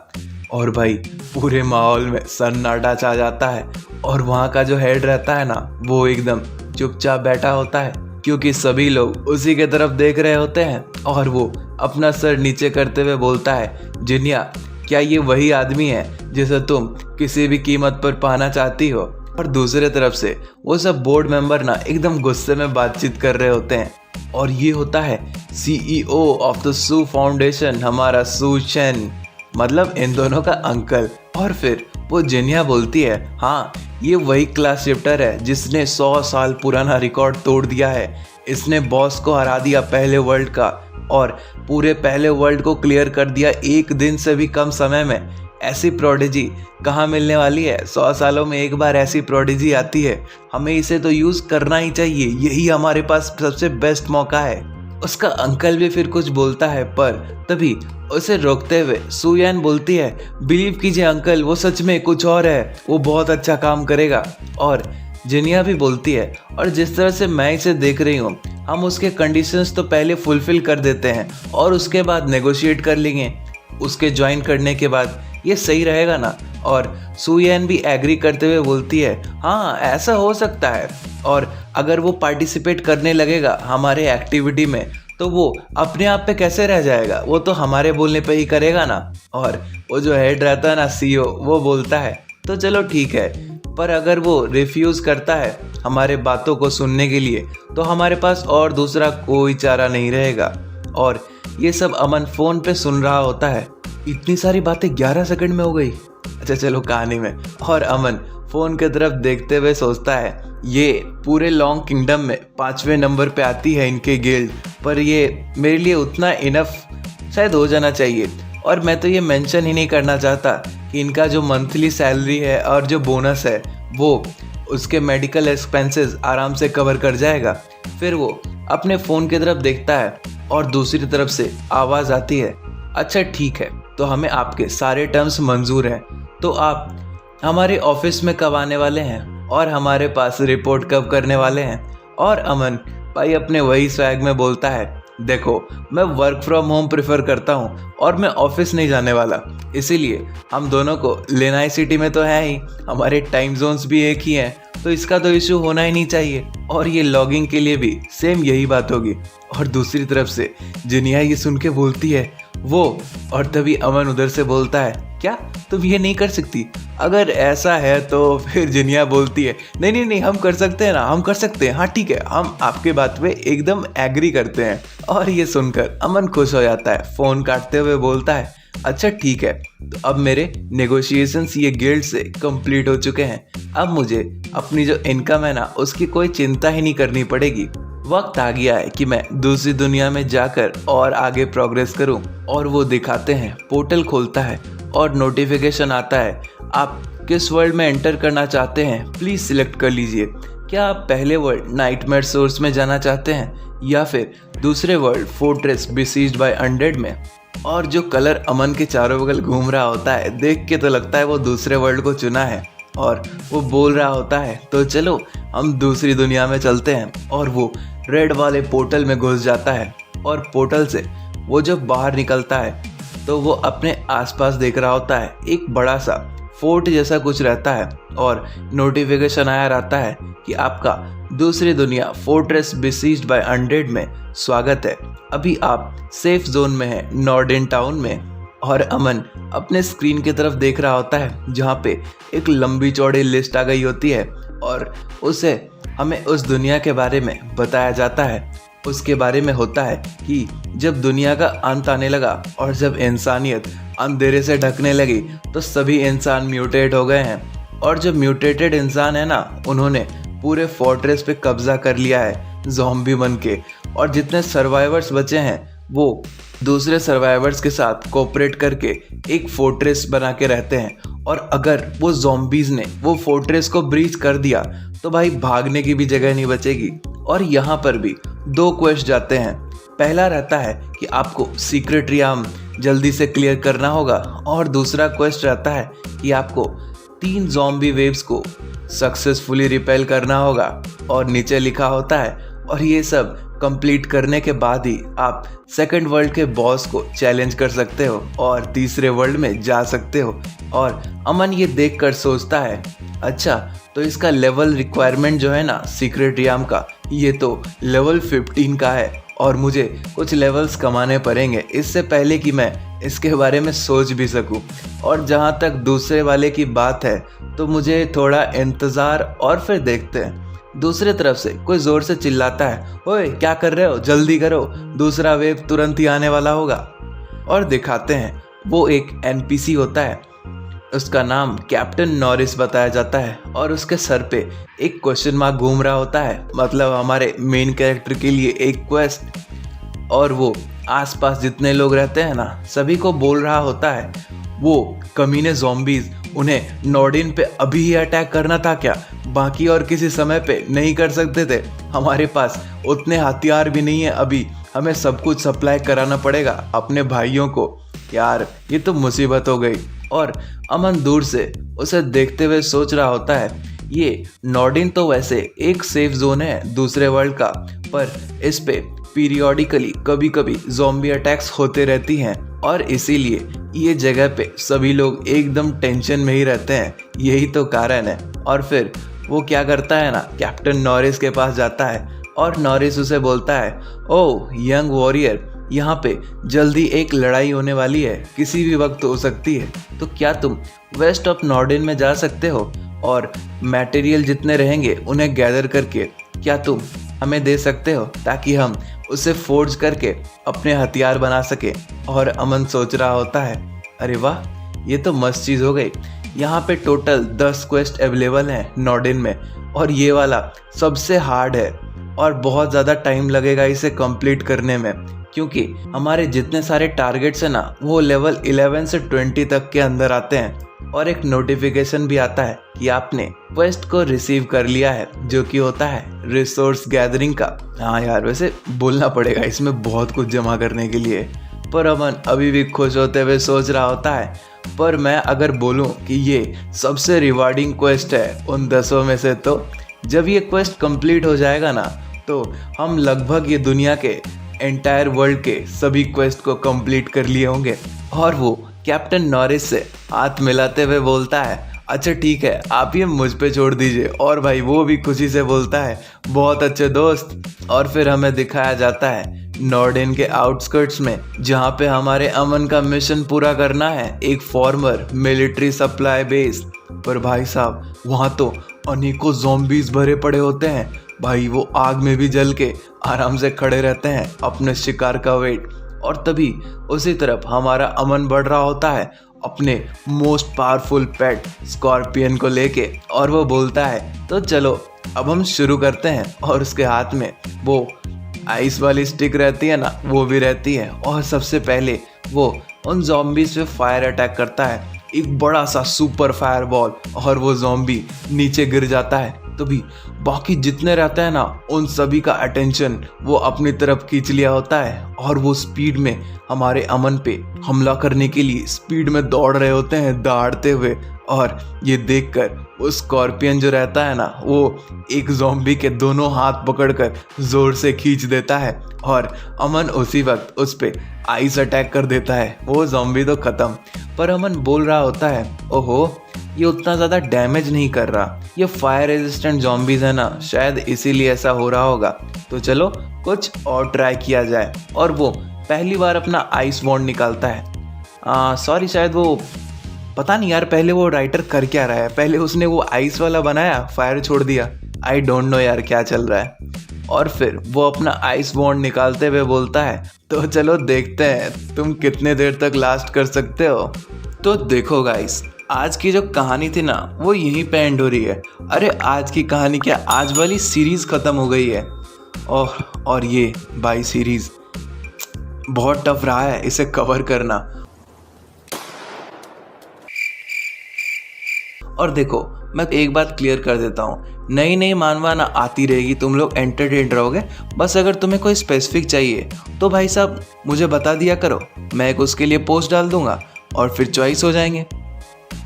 और भाई पूरे माहौल में सन्नाटा छा जाता है और वहाँ का जो हेड रहता है ना, वो एकदम चुपचाप बैठा होता है, क्योंकि सभी लोग उसी के तरफ देख रहे होते हैं। और वो अपना सर नीचे करते हुए बोलता है, जिनिया क्या ये वही आदमी है जिसे तुम किसी भी कीमत पर पाना चाहती हो। और दूसरे तरफ से वो सब बोर्ड मेंबर ना एकदम गुस्से में बातचीत कर रहे होते हैं, और ये होता है CEO of the Su Foundation, हमारा सू चेन, मतलब इन दोनों का अंकल। और फिर वो जिनिया बोलती है, हाँ ये वही क्लास शिफ्टर है जिसने 100 साल पुराना रिकॉर्ड तोड़ दिया है, इसने बॉस को हरा दिया पहले वर्ल्ड का, और पूरे पहले वर्ल्ड को क्लियर कर दिया एक दिन से भी कम समय में। ऐसी प्रोडिजी कहाँ मिलने वाली है, 100 सालों में एक बार ऐसी प्रोडिजी आती है, हमें इसे तो यूज़ करना ही चाहिए, यही हमारे पास सबसे बेस्ट मौका है। उसका अंकल भी फिर कुछ बोलता है, पर तभी उसे रोकते हुए सुयान बोलती है, बिलीव कीजिए अंकल, वो सच में कुछ और है, वो बहुत अच्छा काम करेगा। और जिनिया भी बोलती है, और जिस तरह से मैं इसे देख रही हूँ, हम उसके कंडीशंस तो पहले फुलफिल कर देते हैं और उसके बाद नेगोशिएट कर लेंगे, उसके ज्वाइन करने के बाद, ये सही रहेगा ना। और सुयन भी एग्री करते हुए बोलती है, हाँ ऐसा हो सकता है, और अगर वो पार्टिसिपेट करने लगेगा हमारे एक्टिविटी में तो वो अपने आप पे कैसे रह जाएगा, वो तो हमारे बोलने पे ही करेगा ना। और वो जो हेड रहता है ना, CEO, वो बोलता है तो चलो ठीक है, पर अगर वो रिफ्यूज़ करता है हमारे बातों को सुनने के लिए तो हमारे पास और दूसरा कोई चारा नहीं रहेगा। और ये सब अमन फ़ोन पे सुन रहा होता है। इतनी सारी बातें 11 सेकंड में हो गई, अच्छा चलो कहानी में। और अमन फ़ोन की तरफ देखते हुए सोचता है, ये पूरे लॉन्ग किंगडम में 5वें नंबर पे आती है इनके गिल्ड, पर ये मेरे लिए उतना इनफ शायद हो जाना चाहिए। और मैं तो ये मेंशन ही नहीं करना चाहता कि इनका जो मंथली सैलरी है और जो बोनस है वो उसके मेडिकल एक्सपेंसेस आराम से कवर कर जाएगा। फिर वो अपने फ़ोन की तरफ देखता है और दूसरी तरफ से आवाज़ आती है, अच्छा ठीक है, तो हमें आपके सारे टर्म्स मंजूर हैं, तो आप हमारे ऑफिस में कब आने वाले हैं और हमारे पास रिपोर्ट कब करने वाले हैं। और अमन भाई अपने वही स्वैग में बोलता है, देखो मैं वर्क फ्रॉम होम प्रेफर करता हूँ और मैं ऑफिस नहीं जाने वाला, इसीलिए हम दोनों को लेनाई सिटी में तो है ही, हमारे टाइम जोन्स भी एक ही हैं, तो इसका तो इशू होना ही नहीं चाहिए। और ये लॉगिंग के लिए भी सेम यही बात होगी। और दूसरी तरफ से जिनिया ये सुन के बोलती है वो, और तभी अमन उधर से बोलता है, क्या तुम ये नहीं कर सकती? अगर ऐसा है तो फिर जिनिया बोलती है, नहीं नहीं नहीं, हम कर सकते हैं ना, हम कर सकते हैं, हाँ ठीक है, हम आपके बात पे एकदम एग्री करते हैं। और ये सुनकर अमन खुश हो जाता है, फ़ोन काटते हुए बोलता है, अच्छा ठीक है, तो अब मेरे नेगोशिएशंस ये गिल्ड से कंप्लीट हो चुके हैं, अब मुझे अपनी जो इनकम है ना उसकी कोई चिंता ही नहीं करनी पड़ेगी। वक्त आ गया है कि मैं दूसरी दुनिया में जाकर और आगे प्रोग्रेस करूं। और वो दिखाते हैं, पोर्टल खोलता है और नोटिफिकेशन आता है, आप किस वर्ल्ड में एंटर करना चाहते हैं प्लीज़ सिलेक्ट कर लीजिए। क्या आप पहले वर्ल्ड नाइटमेयर सोर्स में जाना चाहते हैं या फिर दूसरे world fortress besieged by undead में। और जो कलर अमन के चारों बगल घूम रहा होता है, देख के तो लगता है वो दूसरे वर्ल्ड को चुना है। और वो बोल रहा होता है, तो चलो हम दूसरी दुनिया में चलते हैं। और वो रेड वाले पोर्टल में घुस जाता है और पोर्टल से वो जब बाहर निकलता है तो वो अपने आसपास देख रहा होता है, एक बड़ा सा फोर्ट जैसा कुछ रहता है और नोटिफिकेशन आया रहता है कि आपका दूसरी दुनिया फोर्ट्रेस बिसीज्ड बाय अनडेड में स्वागत है, अभी आप सेफ जोन में हैं, नॉर्डन टाउन में। और अमन अपने स्क्रीन की तरफ देख रहा होता है जहाँ पे एक लंबी चौड़ी लिस्ट आ गई होती है और उसे हमें उस दुनिया के बारे में बताया जाता है। उसके बारे में होता है कि जब दुनिया का अंत आने लगा और जब इंसानियत अंधेरे से ढकने लगी तो सभी इंसान म्यूटेट हो गए हैं। और जो म्यूटेटेड इंसान है ना, उन्होंने पूरे फोर्ट्रेस पे कब्जा कर लिया है ज़ॉम्बी बन के। और जितने सर्वाइवर्स बचे हैं वो दूसरे सर्वाइवर्स के साथ कोऑपरेट करके एक फोर्ट्रेस बना के रहते हैं, और अगर वो ज़ॉम्बीज़ ने वो फोर्ट्रेस को ब्रीच कर दिया तो भाई भागने की भी जगह नहीं बचेगी। और यहाँ पर भी 2 क्वेस्ट जाते हैं। पहला रहता है कि आपको सीक्रेट रियाम जल्दी से क्लियर करना होगा, और दूसरा क्वेस्ट रहता है कि आपको 3 ज़ॉम्बी वेव्स को सक्सेसफुली रिपेल करना होगा। और नीचे लिखा होता है, और ये सब कंप्लीट करने के बाद ही आप सेकंड वर्ल्ड के बॉस को चैलेंज कर सकते हो और तीसरे वर्ल्ड में जा सकते हो। और अमन ये देखकर सोचता है, अच्छा तो इसका लेवल रिक्वायरमेंट जो है ना सीक्रेट रियाम का, ये तो लेवल 15 का है, और मुझे कुछ लेवल्स कमाने पड़ेंगे इससे पहले कि मैं इसके बारे में सोच भी सकूं। और जहाँ तक दूसरे वाले की बात है तो मुझे थोड़ा इंतज़ार और फिर देखते हैं। दूसरी तरफ से कोई ज़ोर से चिल्लाता है, ओए क्या कर रहे हो, जल्दी करो, दूसरा वेव तुरंत ही आने वाला होगा। और दिखाते हैं वो एक एनपीसी होता है, उसका नाम कैप्टन नॉरिस बताया जाता है, और उसके सर पे एक क्वेश्चन मार्क घूम रहा होता है, मतलब हमारे मेन कैरेक्टर के लिए एक क्वेस्ट। और वो आसपास जितने लोग रहते हैं ना सभी को बोल रहा होता है, वो कमीने ज़ॉम्बीज़ उन्हें नॉर्डिन पे अभी ही अटैक करना था क्या, बाकी और किसी समय पे नहीं कर सकते थे? हमारे पास उतने हथियार भी नहीं है अभी, हमें सब कुछ सप्लाई कराना पड़ेगा अपने भाइयों को। यार ये तो मुसीबत हो गई। और अमन दूर से उसे देखते हुए सोच रहा होता है, ये नॉर्डिन तो वैसे एक सेफ जोन है दूसरे वर्ल्ड का, पर इस पे पीरियोडिकली कभी कभी ज़ॉम्बी अटैक्स होते रहती हैं, और इसीलिए ये जगह पे सभी लोग एकदम टेंशन में ही रहते हैं, यही तो कारण है। और फिर वो क्या करता है ना, कैप्टन नॉरिस के पास जाता है, और नॉरिस उसे बोलता है, ओह यंग वॉरियर, यहाँ पे जल्दी एक लड़ाई होने वाली है, किसी भी वक्त हो सकती है, तो क्या तुम वेस्ट ऑफ नॉर्डिन में जा सकते हो, और मटेरियल जितने रहेंगे उन्हें गैदर करके क्या तुम हमें दे सकते हो, ताकि हम उसे फोर्ज करके अपने हथियार बना सके। और अमन सोच रहा होता है, अरे वाह ये तो मस्त चीज़ हो गई, यहाँ पे टोटल 10 क्वेस्ट अवेलेबल हैं नॉर्डिन में, और ये वाला सबसे हार्ड है, और बहुत ज़्यादा टाइम लगेगा इसे कंप्लीट करने में, क्योंकि हमारे जितने सारे टारगेट्स हैं ना वो लेवल 11 से 20 तक के अंदर आते हैं। और एक नोटिफिकेशन भी आता है कि आपने क्वेस्ट को रिसीव कर लिया है, जो कि होता है रिसोर्स गैदरिंग का। हाँ यार वैसे बोलना पड़ेगा इसमें बहुत कुछ जमा करने के लिए, पर अमन अभी भी खुश होते हुए सोच रहा होता है, पर मैं अगर बोलूं कि ये सबसे रिवार्डिंग क्वेस्ट है उन 10 में से, तो जब ये क्वेस्ट कंप्लीट हो जाएगा ना तो हम लगभग ये दुनिया के एंटायर वर्ल्ड के सभी क्वेस्ट को कंप्लीट कर लिए होंगे। और वो कैप्टन नॉरिस से हाथ मिलाते हुए बोलता है, अच्छा ठीक है आप ये मुझ पे छोड़ दीजिए। और भाई वो भी खुशी से बोलता है, बहुत अच्छे दोस्त। और फिर हमें दिखाया जाता है नॉर्डिन के आउटस्कर्ट्स में, जहाँ पे हमारे अमन का मिशन पूरा करना है, एक फॉर्मर मिलिट्री सप्लाई बेस। पर भाई साहब वहाँ तो अनेकों ज़ॉम्बीज़ भरे पड़े होते हैं भाई, वो आग में भी जल के आराम से खड़े रहते हैं अपने शिकार का वेट। और तभी उसी तरफ हमारा अमन बढ़ रहा होता है अपने मोस्ट पावरफुल पेट स्कॉर्पियन को लेके, और वो बोलता है तो चलो अब हम शुरू करते हैं। और उसके हाथ में वो आइस वाली स्टिक रहती है ना वो भी रहती है, और सबसे पहले वो उन ज़ॉम्बीज़ पे फायर अटैक करता है, एक बड़ा सा सुपर फायर बॉल, और वो ज़ॉम्बी नीचे गिर जाता है। तभी बाकी जितने रहते हैं ना उन सभी का अटेंशन वो अपनी तरफ खींच लिया होता है, और वो स्पीड में हमारे अमन पे हमला करने के लिए स्पीड में दौड़ रहे होते हैं दहाड़ते हुए। और ये देखकर वो स्कॉर्पियन जो रहता है ना वो एक ज़ॉम्बी के दोनों हाथ पकड़कर ज़ोर से खींच देता है, और अमन उसी वक्त उस पे आइस अटैक कर देता है। वो ज़ॉम्बी तो ख़त्म, पर अमन बोल रहा होता है, ओहो ये उतना ज़्यादा डैमेज नहीं कर रहा, ये फायर रेजिस्टेंट ज़ॉम्बीज़ है ना, शायद इसीलिए ऐसा हो रहा होगा, तो चलो कुछ और ट्राई किया जाए। और वो पहली बार अपना आइस वॉन्ड निकालता है। सॉरी शायद वो पता नहीं यार पहले वो राइटर कर क्या रहा है, पहले उसने वो आइस वाला बनाया फायर छोड़ दिया, आई डोंट नो यार क्या चल रहा है। और फिर वो अपना आइस वॉन्ड निकालते हुए बोलता है, तो चलो देखते हैं तुम कितने देर तक लास्ट कर सकते हो। तो देखो गाइस, आज की जो कहानी थी ना वो यहीं पे एंड हो रही है। अरे आज की कहानी क्या, आज वाली सीरीज़ ख़त्म हो गई है। और ये बाई सीरीज़ बहुत टफ रहा है इसे कवर करना। और देखो, मैं एक बात क्लियर कर देता हूँ, नई नई मानवा ना आती रहेगी, तुम लोग एंटरटेन रहोगे। बस अगर तुम्हें कोई स्पेसिफिक चाहिए तो भाई साहब मुझे बता दिया करो, मैं एक उसके लिए पोस्ट डाल दूंगा और फिर चॉइस हो जाएंगे।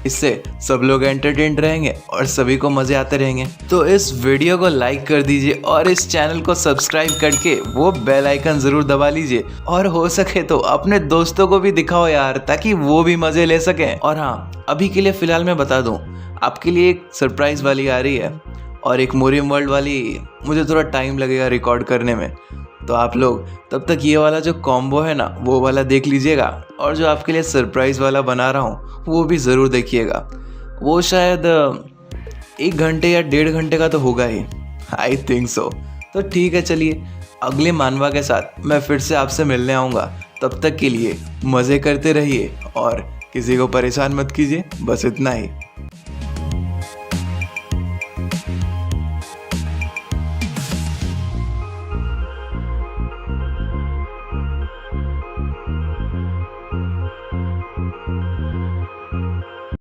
इससे सब लोग एंटरटेन रहेंगे और सभी को मज़े आते रहेंगे। तो इस वीडियो को लाइक कर दीजिए और इस चैनल को सब्सक्राइब करके वो बेल आइकन ज़रूर दबा लीजिए, और हो सके तो अपने दोस्तों को भी दिखाओ यार, ताकि वो भी मज़े ले सकें। और हाँ, अभी के लिए फ़िलहाल मैं बता दूँ, आपके लिए एक सरप्राइज़ वाली आ रही है और एक मोरियम वर्ल्ड वाली मुझे थोड़ा टाइम लगेगा रिकॉर्ड करने में। तो आप लोग तब तक ये वाला जो कॉम्बो है ना वो वाला देख लीजिएगा, और जो आपके लिए सरप्राइज़ वाला बना रहा हूँ वो भी ज़रूर देखिएगा। वो शायद 1 घंटे या 1.5 घंटे का तो होगा ही, आई थिंक सो। तो ठीक है, चलिए अगले मानवा के साथ मैं फिर से आपसे मिलने आऊँगा। तब तक के लिए मज़े करते रहिए और किसी को परेशान मत कीजिए। बस इतना ही।